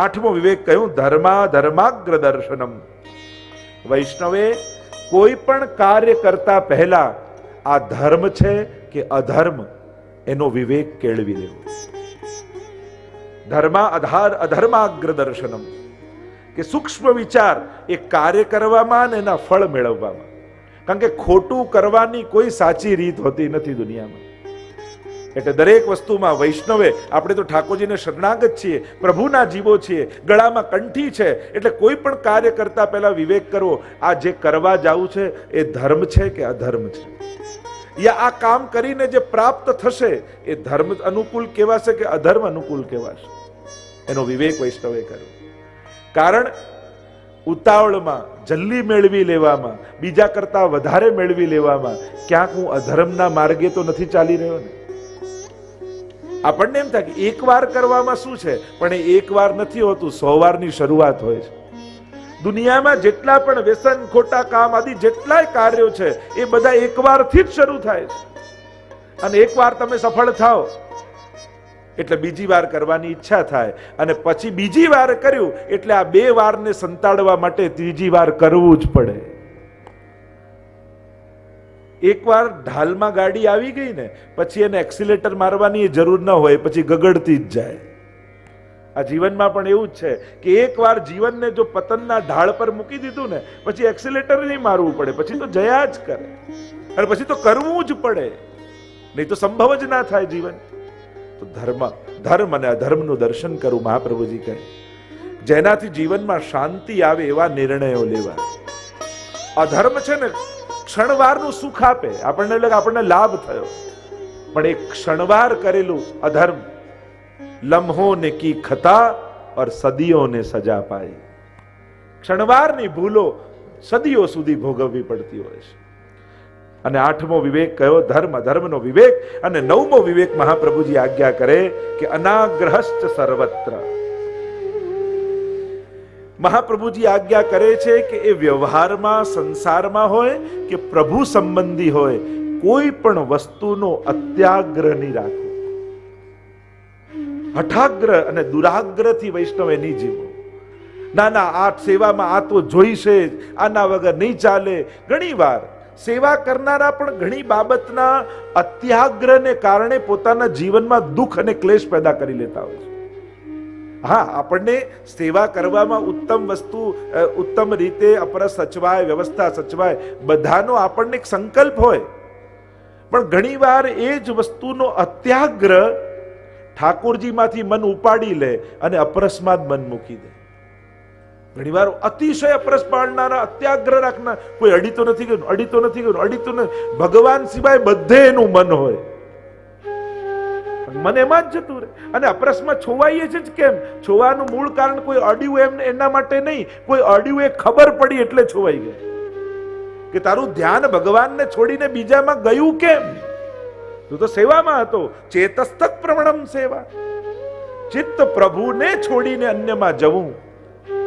આઠમો વિવેક કહ્યું ધર્માગ્ર દર્શનમ. વૈષ્ણવે કોઈ પણ કાર્ય કરતા પહેલા આ ધર્મ છે કે અધર્મ એનો વિવેક કેળવી લેવો. અધર્માગ્ર દર્શનમ કે સૂક્ષ્મ વિચાર એ કાર્ય કરવામાં અને એના ફળ મેળવવામાં. કારણ કે ખોટું કરવાની કોઈ સાચી રીત હોતી નથી દુનિયામાં. એટલે દરેક વસ્તુમાં વૈષ્ણવે, આપણે તો ઠાકોરજીને શરણાગત છીએ, પ્રભુના જીવો છીએ, ગળામાં કંઠી છે, એટલે કોઈ પણ કાર્ય કરતા પહેલા વિવેક કરવો. આ જે કરવા જાવું છે એ ધર્મ છે કે અધર્મ છે, યા આ કામ કરીને જે પ્રાપ્ત થશે એ ધર્મ અનુકૂળ કહેવાશે કે અધર્મ અનુકૂળ કહેવાશે, એનો વિવેક વૈષ્ણવે કર્યો. કારણ ઉતાવળમાં, જલ્દી મેળવી લેવામાં, બીજા કરતા વધારે મેળવી લેવામાં ક્યાંક હું અધર્મના માર્ગે તો નથી ચાલી રહ્યો ને. આપણને એમ થાય કે એક વાર કરવામાં શું છે, પણ એ એક વાર નથી હોતું, 100 વારની શરૂઆત હોય છે. દુનિયામાં જેટલા પણ વ્યસન, ખોટા કામ આદિ જેટલાય કાર્યો છે એ બધા એક વારથી જ શરૂ થાય છે. અને એક વાર તમે સફળ થાઓ એટલે બીજી વાર કરવાની ઈચ્છા થાય, અને પછી બીજી વાર કર્યું એટલે આ 2 વારને સંતાડવા માટે ત્રીજી વાર કરવું જ પડે. એકવાર ઢાલમાં ગાડી આવી ગઈ ને પછી એને એક્સિલેટર મારવાની જરૂર ન હોય, પછી ગગડતી જ જાય. આ જીવનમાં પણ એવું જ છે કે એકવાર જીવનને જો પતનના ઢાળ પર મૂકી દીધું ને પછી એક્સિલેટર નહીં મારવું પડે, પછી તો જયા જ કરે, અને પછી તો કરવું જ પડે, નહીં તો સંભવ જ ના થાય જીવન. તો ધર્મ અને અધર્મનું દર્શન કરવું, મહાપ્રભુજી કહે, જેનાથી જીવનમાં શાંતિ આવે એવા નિર્ણયો લેવા. અધર્મ છે ને ક્ષણવારનું સુખ આપે, આપણને લાભ થયો, પણ એક ક્ષણવાર કરેલું અધર્મ લમ્હો ને કી ખતા और સદીઓ ને સજા પાઈ. ક્ષણવારની ભૂલો સદીઓ સુધી ભોગવવી પડતી હોય છે. અને આઠમો વિવેક કયો? અધર્મનો વિવેક. અને નવમો વિવેક મહાપ્રભુજી આજ્ઞા કરે કે અનાગ્રહશ્ચ સર્વત્ર. મહાપ્રભુજી આજ્ઞા કરે છે કે એ વ્યવહારમાં, સંસારમાં હોય કે પ્રભુ સંબંધી હોય, કોઈ પણ વસ્તુનો અત્યાગ્રહ નહીં રાખવો. હઠાગ્રહ અને દુરાગ્રહથી વૈષ્ણવે નહીં જીવો. ના આ સેવામાં આ તો જોઈશે જ, આના વગર નહીં ચાલે. ઘણી વાર સેવા કરનારા પણ ઘણી બાબતના અત્યાગ્રહને કારણે પોતાના જીવનમાં દુઃખ અને ક્લેશ પેદા કરી લેતા હોય છે. હા, આપણને સેવા કરવામાં ઉત્તમ વસ્તુ, ઉત્તમ રીતે અપરસ સચવાય, વ્યવસ્થા સચવાય, બધાનો આપણને એક સંકલ્પ હોય, પણ ઘણીવાર એ જ વસ્તુનો અત્યાગ્રહ ઠાકોરજીમાંથી મન ઉપાડી લે અને અપરસમાં જ મન મૂકી દે. ઘણીવાર અતિશય અપરસ પાડનારા, અત્યાગ્રહ રાખનાર, કોઈ અડીતો નથી ગયું, ભગવાન સિવાય બધે એનું મન હોય, મન એમાં જ જતું રહે. અને અપરસમાં છોવાઈએ છે જ કેમ? છોવાનું મૂળ કારણ કોઈ અડ્યું એમ એના માટે નહીં, કોઈ અડ્યું એ ખબર પડી એટલે છોવાઈ ગયા. કે તારું ધ્યાન ભગવાનને છોડીને બીજામાં ગયું કેમ? તું તો સેવામાં હતો. ચેતસ્તત પ્રવણમ સેવા. ચિત્ત પ્રભુને છોડીને અન્યમાં જવું,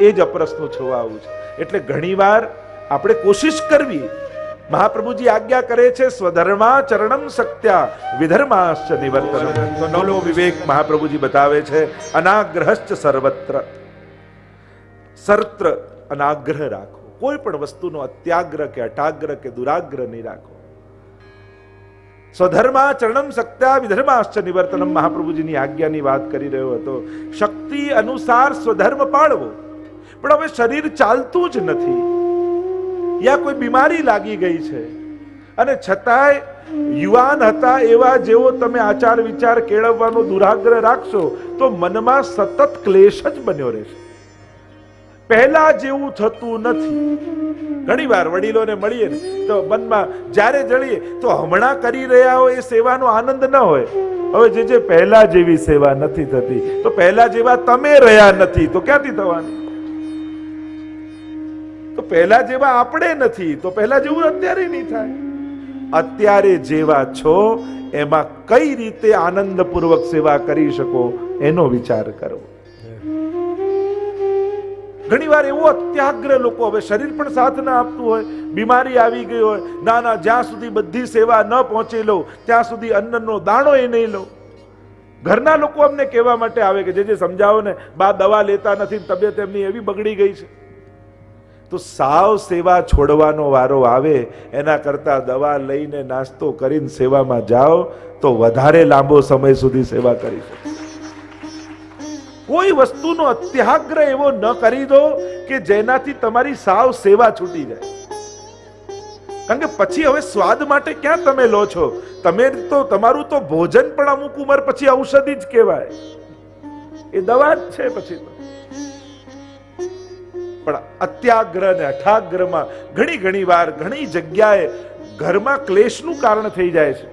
એ જ અપરસનું છોવાવું છે. એટલે ઘણીવાર આપણે કોશિશ કરવી. મહાપ્રભુજી આજ્ઞા કરે છે સ્વધર્માચરણમ સત્યા વિધર્માશ્ચ નિવર્તનમ. તો નવમો વિવેક મહાપ્રભુજી બતાવે છે અનાગ્રહશ્ચ સર્વત્ર. સર્ત્ર અનાગ્રહ રાખો, કોઈ પણ વસ્તુનો અત્યાગ્રહ કે હઠાગ્રહ કે દુરાગ્રહ નહીં રાખો. સ્વધર્માચરણમ સત્યા વિધર્માશ્ચ નિવર્તનમ મહાપ્રભુજીની આજ્ઞાની વાત કરી રહ્યો હતો. શક્તિ અનુસાર સ્વધર્મ પાળવો, પણ હવે શરીર ચાલતું જ નથી, યા કોઈ બીમારી લાગી ગઈ છે, અને છતાંય યુવાન હતા એવા જેવો તમે આચાર વિચાર કેળવવાનો દુરાગ્રહ રાખશો તો મનમાં સતત ક્લેશ જ બન્યો રહેશે. પહેલા જેવું થતું નથી. ઘણી વાર વડીલોને મળીએ ને તો મનમાં જ્યારે જળીએ તો હમણાં કરી રહ્યા હોય એ સેવાનો આનંદ ન હોય. હવે જે પહેલા જેવી સેવા નથી થતી, તો પહેલા જેવા તમે રહ્યા નથી તો ક્યાંથી થવાનું? તો પહેલા જેવા આપણે નથી તો પહેલા જેવું અત્યારે નહીં થાય. અત્યારે જેવા છો એમાં કઈ રીતે આનંદપૂર્વક સેવા કરી શકો એનો વિચાર કરવો. ઘણી વાર એવો અત્યાગ્રહ લોકો, હવે શરીર પણ સાથ ના આપતું હોય, બીમારી આવી ગઈ હોય, ના જ્યાં સુધી બધી સેવા ન પહોંચી લો ત્યાં સુધી અન્નનો દાણો એ નહીં લો. ઘરના લોકો અમને કહેવા માટે આવે કે જે સમજાવો ને, બા દવા લેતા નથી, તબિયત એમની એવી બગડી ગઈ છે. તો સાવ સેવા છોડવાનો વારો આવે એના કરતા દવા લઈને નાસ્તો કરીને સેવામાં જાઓ તો વધારે લાંબો સમય સુધી સેવા કરી શકો. કોઈ વસ્તુનો અત્યાગ્રહ એવો ન કરી દો કે જેનાથી તમારી સાવ સેવા છૂટી જાય. કારણ કે પછી હવે સ્વાદ માટે ક્યાં તમે લો છો? તમે તો તમારું તો ભોજન પણ અમુક ઉંમર પછી ઔષધિ જ કહેવાય, એ દવા જ છે પછી તો. પણ અત્યાગ્રહ ને અઠાગ્રહમાં ઘણી વાર ઘણી જગ્યાએ ઘરમાં ક્લેશનું કારણ થઈ જાય છે.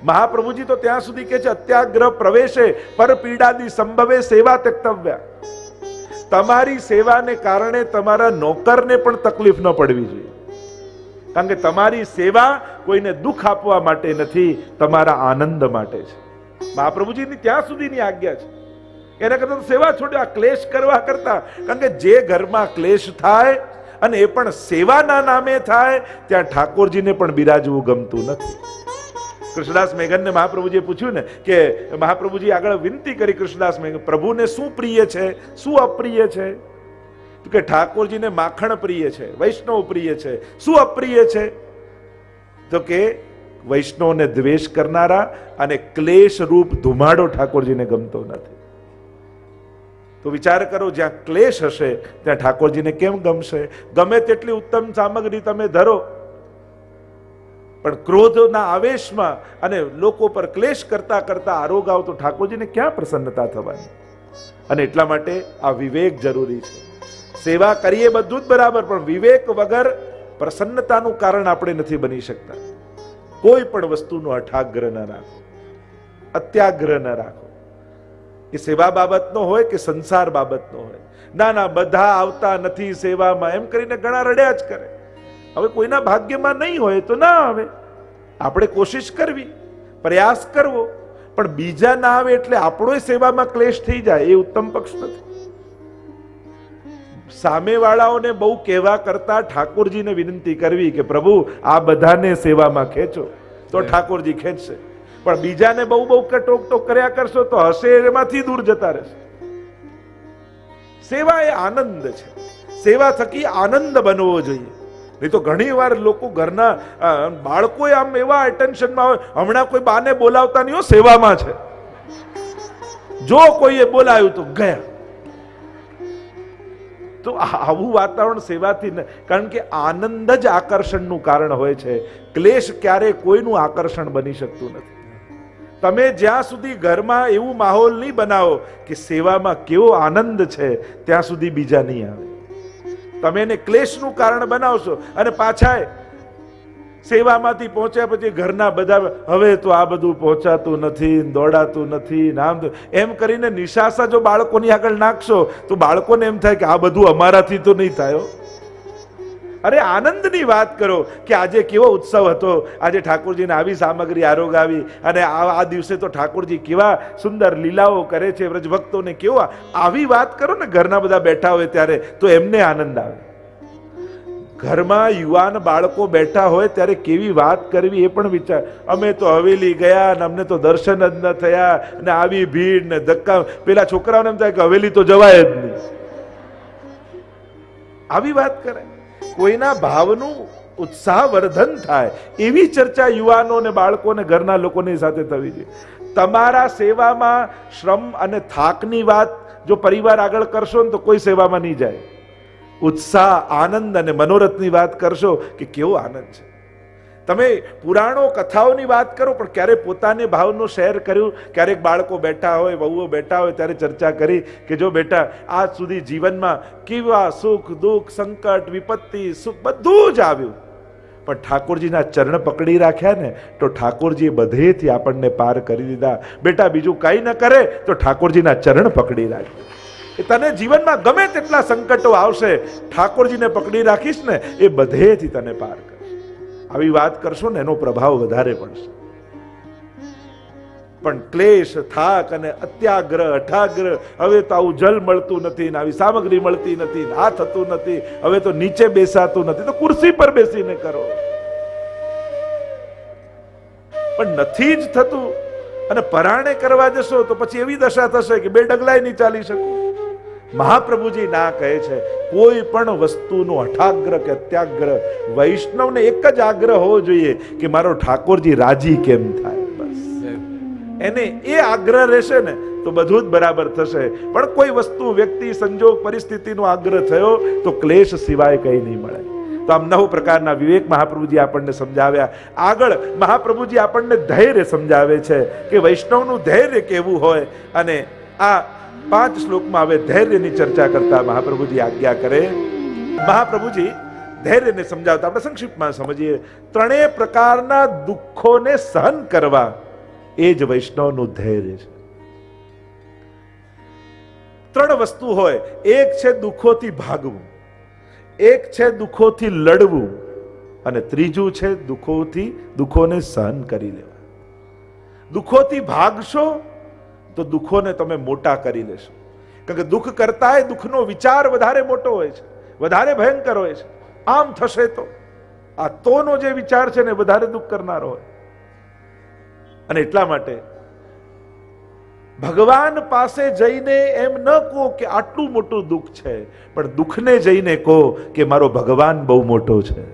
મહાપ્રભુજી તો ત્યાં સુધી કહે છે, અત્યાગ્રહ પ્રવેશે પર પીડાદી સંભવે સેવા ત્યક્તવ્યા. તમારી સેવાને કારણે તમારા નોકરને પણ તકલીફ ન પડવી જોઈએ. કારણ કે તમારી સેવા કોઈને દુઃખ આપવા માટે નથી, તમારા આનંદ માટે છે. મહાપ્રભુજીની ત્યાં સુધીની આજ્ઞા છે. એના કરતા સેવા છોડ્યો, આ ક્લેશ કરવા કરતા. કારણ કે જે ઘરમાં ક્લેશ થાય અને એ પણ સેવાના નામે થાય, ત્યાં ઠાકોરજીને પણ બિરાજવું ગમતું નથી. કૃષ્ણદાસ મેઘનને મહાપ્રભુજીએ પૂછ્યું ને કે મહાપ્રભુજી આગળ વિનંતી કરી, કૃષ્ણદાસ મેઘન, પ્રભુને શું પ્રિય છે, શું અપ્રિય છે? તો કે ઠાકોરજીને માખણ પ્રિય છે, વૈષ્ણવ પ્રિય છે. શું અપ્રિય છે? તો કે વૈષ્ણવને દ્વેષ કરનારા અને ક્લેશ રૂપ ધુમાડો ઠાકોરજીને ગમતો નથી. તો વિચાર કરો, જ્યાં ક્લેશ હશે ત્યાં ઠાકોરજીને કેમ ગમશે? ગમે તેટલી ઉત્તમ સામગ્રી તમે ધરો, પણ ક્રોધના આવેશમાં અને લોકો પર ક્લેશ કરતા કરતા આરોગાવ તો ઠાકોરજીને ક્યાં પ્રસન્નતા થવાની? અને એટલા માટે આ વિવેક જરૂરી છે. સેવા કરીએ બધું જ બરાબર, પણ વિવેક વગર પ્રસન્નતાનું કારણ આપણે નથી બની શકતા. કોઈ પણ વસ્તુનો અઠાગ્રહ ન રાખો, અત્યાગ્રહ ન રાખો. એ સેવા બાબતનો હોય કે સંસાર બાબતનો હોય. ના બધા આવતા નથી સેવામાં એમ કરીને ઘણા રડ્યા જ કરે. હવે કોઈના ભાગ્યમાં નહીં હોય તો ના આવે. આપણે કોશિશ કરવી, પ્રયાસ કરવો, પણ બીજા ના આવે એટલે આપણો સેવામાં ક્લેશ થઈ જાય, એ ઉત્તમ પક્ષ નથી. સામેવાળાઓને બહુ કહેવા કરતા ઠાકોરજીને વિનંતી કરવી કે પ્રભુ આ બધાને સેવામાં ખેંચો, તો ઠાકોરજી ખેંચશે. પણ બીજાને બહુ ટોક કર્યા કરશો તો હશે એમાંથી દૂર જતા રહેશે. સેવા એ આનંદ છે. સેવા થકી આનંદ બનવો જોઈએ. નહીં તો ઘણી વાર લોકો ઘરના બાળકો આમ એવા અટેન્શનમાં હોય, હમણાં કોઈ બાને બોલાવતા નહીં હો, સેવામાં છે. જો કોઈએ બોલાવ્યું તો ગયા. તો આવું વાતાવરણ સેવાથી કારણ કે આનંદ જ આકર્ષણનું કારણ હોય છે. ક્લેશ ક્યારે કોઈનું આકર્ષણ બની શકતું નથી. તમે જ્યાં સુધી ઘરમાં એવું માહોલ નહીં બનાવો કે સેવામાં કેવો આનંદ છે, ત્યાં સુધી બીજા નહીં આવે. તમે એને ક્લેશનું કારણ બનાવશો અને પાછા સેવામાંથી પહોંચ્યા પછી ઘરના બધા હવે તો આ બધું પહોંચાતું નથી, દોડાતું નથી, નામ એમ કરીને નિશાસા જો બાળકોની આગળ નાખશો તો બાળકોને એમ થાય કે આ બધું અમારાથી તો નહીં થાય. અરે આનંદની વાત કરો કે આજે કેવો ઉત્સવ હતો, આજે ઠાકોરજીને આવી સામગ્રી આરોગાવી અને આ દિવસે તો ઠાકોરજી કેવા સુંદર લીલાઓ કરે છે, વ્રજભક્તોને કેવો, આવી વાત કરો ને ઘરના બધા બેઠા હોય ત્યારે, તો એમને આનંદ આવે. ઘરમાં યુવાન બાળકો બેઠા હોય ત્યારે કેવી વાત કરવી એ પણ વિચાર. અમે તો હવેલી ગયા અને અમને તો દર્શન જ ન થયા અને આવી ભીડ ને ધક્કા, પેલા છોકરાઓને એમ થાય કે હવેલી તો જવાય જ નહીં. આવી વાત કરે. કોઈના ભાવનું ઉત્સાહવર્ધન થાય એવી ચર્ચા યુવાનો ને બાળકો ને ઘરના લોકોની સાથે થવી જોઈએ. તમારા સેવામાં શ્રમ અને થાકની વાત જો પરિવાર આગળ કરશો ને તો કોઈ સેવામાં નહીં જાય. ઉત્સાહ, આનંદ અને મનોરથની વાત કરશો કે કેવો આનંદ છે. તમે પુરાણો કથાઓની વાત કરો, પણ ક્યારે પોતાને ભાવનું શેર કર્યું? ક્યારેક બાળકો બેઠા હોય, વહુઓ બેઠા હોય ત્યારે ચર્ચા કરી કે જો બેટા આજ સુધી જીવનમાં કેવા સુખ દુઃખ સંકટ વિપત્તિ સુખ બધું જ આવ્યું, પણ ઠાકોરજીના ચરણ પકડી રાખ્યા ને તો ઠાકોરજીએ બધેથી આપણને પાર કરી દીધા. બેટા બીજું કંઈ ન કરે તો ઠાકોરજીના ચરણ પકડી રાખ્યા. તને જીવનમાં ગમે તેટલા સંકટો આવશે, ઠાકોરજીને પકડી રાખીશ ને એ બધેથી તને પાર કરશે. આવી વાત કરશો ને એનો પ્રભાવ વધારે પડશે. પણ ક્લેશ, થાક અને અત્યાગ્રહ, અઠાગ્રહ, હવે તો આવું જલ મળતું નથી, આવી સામગ્રી મળતી નથી, આ થતું નથી, હવે તો નીચે બેસાતું નથી, તો ખુરશી પર બેસીને કરો. પણ નથી જ થતું અને પરાણે કરવા જશો તો પછી એવી દશા થશે કે 2 ડગલાય નહીં ચાલી શકો. મહાપ્રભુજી ના કહે છે, કોઈ પણ વસ્તુનો હઠાગ્રહ કે અત્યાગ્રહ, વૈષ્ણવને એક જ આગ્રહ હોવો જોઈએ કે મારો ઠાકોરજી રાજી કેમ થાય. બસ એને એ આગ્રહ રહેશે ને તો બધું જ બરાબર થશે. પણ કોઈ વસ્તુ, વ્યક્તિ, સંજોગ, પરિસ્થિતિનો આગ્રહ થયો તો ક્લેશ સિવાય કંઈ નહીં મળે. તો આમ 9 પ્રકારના વિવેક મહાપ્રભુજી આપણને સમજાવ્યા. આગળ મહાપ્રભુજી આપણને ધૈર્ય સમજાવે છે કે વૈષ્ણવનું ધૈર્ય કેવું હોય. અને આ 5 શ્લોકમાં હવે ધૈર્યની ચર્ચા કરતા મહાપ્રભુજી આજ્ઞા કરે. મહાપ્રભુજી ધૈર્યને સમજાવતા આપણે સંક્ષિપ્તમાં સમજીએ. 3 પ્રકારના દુઃખોને સહન કરવા એ જ વૈષ્ણવનું ધૈર્ય છે. 3 વસ્તુ હોય. એક છે દુઃખોથી ભાગવું, એક છે દુઃખોથી લડવું, અને ત્રીજું છે દુઃખોને સહન કરી લેવા. દુઃખોથી ભાગશો તો દુઃખોને તમે મોટા કરી લેશો. કારણ કે દુઃખ કરતાંય દુઃખનો વિચાર વધારે મોટો હોય છે, વધારે ભયંકર હોય છે. આમ થશે તો, આ તોનો જે વિચાર છે ને વધારે દુઃખ કરનારો હોય. અને એટલા માટે ભગવાન પાસે જઈને એમ ન કહો કે આટલું મોટું દુઃખ છે, પણ દુઃખને જઈને કહો કે મારો ભગવાન બહુ મોટો છે.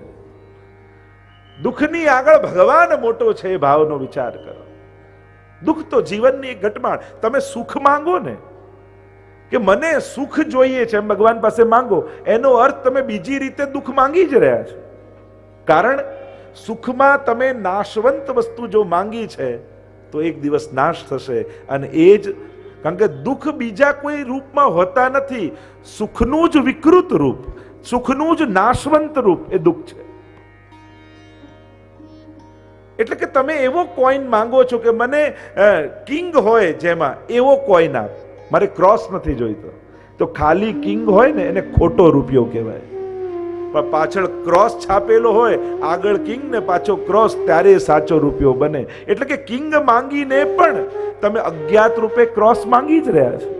દુઃખની આગળ ભગવાન મોટો છે એ ભાવનો વિચાર કરો. દુઃખ તો જીવનની એક ઘટમાળ. તમે સુખ માંગો ને કે મને સુખ જોઈએ છે એમ ભગવાન પાસે માંગો, એનો અર્થ તમે બીજી રીતે દુઃખ માંગી જ રહ્યા છો. કારણ સુખમાં તમે નાશવંત વસ્તુ જો માંગી છે તો એક દિવસ નાશ થશે. અને એ જ, કારણ કે દુઃખ બીજા કોઈ રૂપમાં હોતા નથી. સુખનું જ વિકૃત રૂપ, સુખનું જ નાશવંત રૂપ એ દુઃખ છે. એટલે કે તમે એવો કોઈન માંગો છો કે મને કિંગ હોય જેમાં એવો કોઈન આપ, મારે ક્રોસ નથી જોઈતો. તો ખાલી કિંગ હોય ને એને ખોટો રૂપિયો કહેવાય. પણ પાછળ ક્રોસ છાપેલો હોય, આગળ કિંગ ને પાછો ક્રોસ, ત્યારે સાચો રૂપિયો બને. એટલે કે કિંગ માંગીને પણ તમે અજ્ઞાત રૂપે ક્રોસ માંગી જ રહ્યા છો.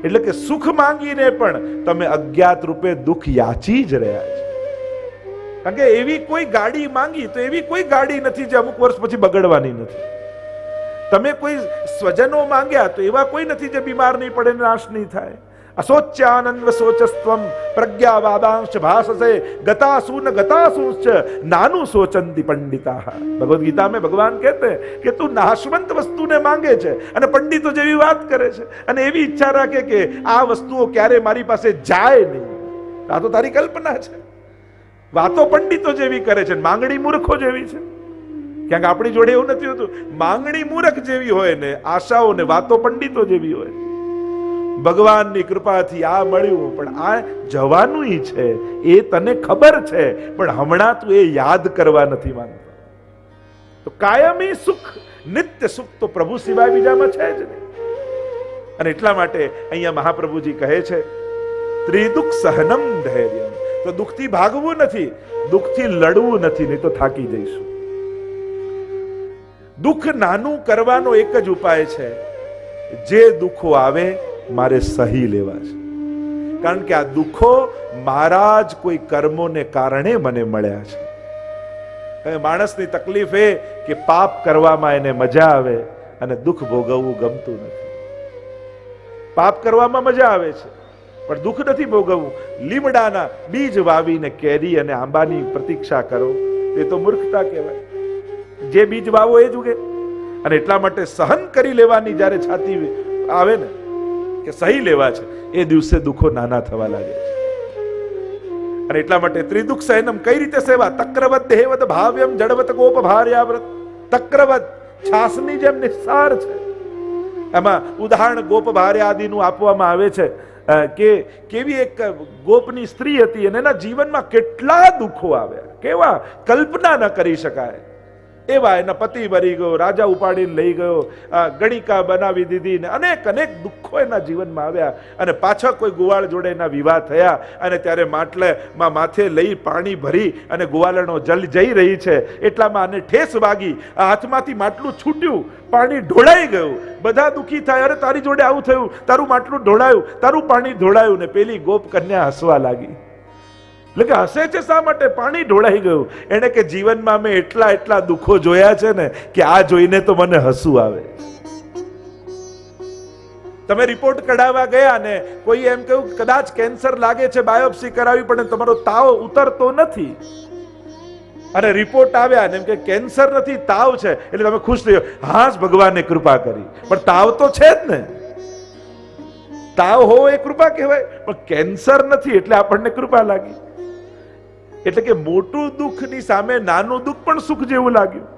એટલે કે સુખ માંગીને પણ તમે અજ્ઞાત રૂપે દુઃખ યાચી જ રહ્યા છો. કારણ કે એવી કોઈ ગાડી માંગી તો એવી કોઈ ગાડી નથી જે અમુક વર્ષ પછી બગડવાની નથી. તમે કોઈ સ્વજનો માંગ્યા તો એવા કોઈ નથી જે બીમાર નહીં પડે, નાશ નહીં થાય. અશોચ્યાનંદ શોચસ્ત્વમ પ્રજ્ઞાવાદાંશ ભાષસે ગતાસૂન ગતાસૂંશ્ચ નાનું સોચંતી પંડિતા. ભગવદ ગીતા में भगवान कहते हैं कि तू नाशवंत वस्तुने मांगे છે અને પંડિતો જેવી વાત કરે છે અને એવી ઈચ્છા રાખે કે આ વસ્તુઓ ક્યારે મારી પાસે જાય નહીં. આ તો તારી કલ્પના છે. વાતો પંડિતો જેવી કરે છે, માંગણી મૂર્ખો જેવી છે. ક્યાંક આપણી જોડે એવું નથી હોતું. માંગણી મૂર્ખ જેવી હોય ને આશાઓ ને વાતો પંડિતો જેવી હોય. ભગવાનની કૃપાથી આ મળ્યું, પણ આ જવાનું છે એ તને ખબર છે, પણ હમણાં તું એ યાદ કરવા નથી માંગતો. તો કાયમી સુખ, નિત્ય સુખ તો પ્રભુ સિવાય બીજામાં છે જ નહીં. અને એટલા માટે અહીંયા મહાપ્રભુજી કહે છે ત્રિદુઃખ સહનમ ધૈર્યમ. તો દુઃખથી ભાગવું નથી, દુઃખથી લડવું નથી, નહીં તો થાકી જઈશું. દુઃખ નાનું કરવાનો એક જ ઉપાય છે, જે દુઃખો આવે મારે સહી લેવા છે. કારણ કે આ દુઃખો મારા જ કોઈ કર્મોને કારણે મને મળ્યા છે. માણસની તકલીફ એ કે પાપ કરવામાં એને મજા આવે અને દુઃખ ભોગવવું ગમતું નથી. પાપ કરવામાં મજા આવે છે પણ દુઃખ નથી ભોગવવું. લીમડાના બીજ વાવીને કેરી અને આંબાની પ્રતીક્ષા કરો તે તો મૂર્ખતા કહેવાય. જે બીજ વાવો એ જ ઉગે. અને એટલા માટે સહન કરી લેવાની જ્યારે છાતી આવે ને કે સહી લેવા છે, એ દિવસે દુઃખો નાના થવા લાગે છે. અને એટલા માટે ત્રિદુઃખ સહનમ કઈ રીતે સેવા? તક્રવત દેહવત ભાવ્યમ જડવત ગોપ ભાર્યાવ્રત. તક્રવત છાસની જેમ નિસ્સાર છે. એમાં ઉદાહરણ ગોપ ભાર્યા આદિનું આપવામાં આવે છે કે કેવી એક ગોપની સ્ત્રી હતી અને એના જીવનમાં કેટલા દુઃખો આવ્યા, કેવા કલ્પના ન કરી શકાય એવા. એના પતિ મરી ગયો, રાજા ઉપાડીને લઈ ગયો, ગણિકા બનાવી દીધી ને અનેક અનેક દુઃખો એના જીવનમાં આવ્યા. અને પાછા કોઈ ગુવાળ જોડે એના વિવાહ થયા અને ત્યારે માટલામાં માથે લઈ પાણી ભરી અને ગુવાળનો જલ જઈ રહી છે એટલામાં આને ઠેસ વાગી, હાથમાંથી માટલું છૂટ્યું, પાણી ઢોળાઈ ગયું. બધા દુઃખી થાય, અરે તારી જોડે આવું થયું, તારું માટલું ઢોળાયું, તારું પાણી ઢોળાયું. ને પેલી ગોપ કન્યા હસવા લાગી એટલે કે હસે છે શા માટે? પાણી ઢોળાઈ ગયું. એને કે જીવનમાં મેં એટલા એટલા દુઃખો જોયા છે ને કે આ જોઈને તો મને હસવું આવે. તમે રિપોર્ટ કઢાવવા ગયા ને કોઈ એમ કહ્યું કદાચ કેન્સર લાગે છે, બાયોપ્સી કરાવી પણ તમારો તાવ ઉતરતો નથી, અને રિપોર્ટ આવ્યા ને એમ કે કેન્સર નથી તાવ છે, એટલે તમે ખુશ થયો, હા ભગવાને કૃપા કરી. પણ તાવ તો છે જ ને. તાવ હોવો એ કૃપા કહેવાય, પણ કેન્સર નથી એટલે આપણને કૃપા લાગી. એટલે કે મોટું દુઃખની સામે નાનું દુઃખ પણ સુખ જેવું લાગ્યું.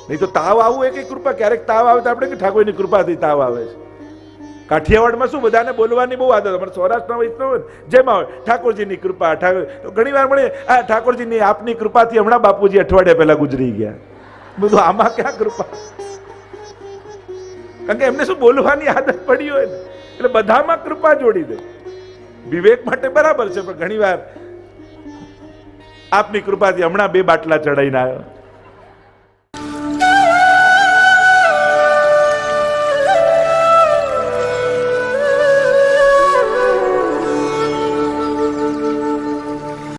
નહીં તો તાવ આવવું એ કઈ કૃપા? ક્યારેક તાવ આવે તો આપણે કે ઠાકોરની કૃપાથી તાવ આવે છે. કાઠિયાવાડમાં શું બધાને બોલવાની બહુ આદત, અમારે સૌરાષ્ટ્રના વૈષ્ણવ હોય જેમાં હોય ઠાકોરજીની કૃપા, ઠાકોર. તો ઘણી વાર મળે આ ઠાકોરજીની આપની કૃપાથી હમણાં બાપુજી અઠવાડિયા પહેલા ગુજરી ગયા. બધું આમાં ક્યાં કૃપા? કારણ કે એમને શું બોલવાની આદત પડી હોય ને, એટલે બધામાં કૃપા જોડી દે. વિવેક માટે બરાબર છે, પણ ઘણી વાર આપની કૃપાથી હમણાં 2 બાટલા ચડાઈને આવ્યો.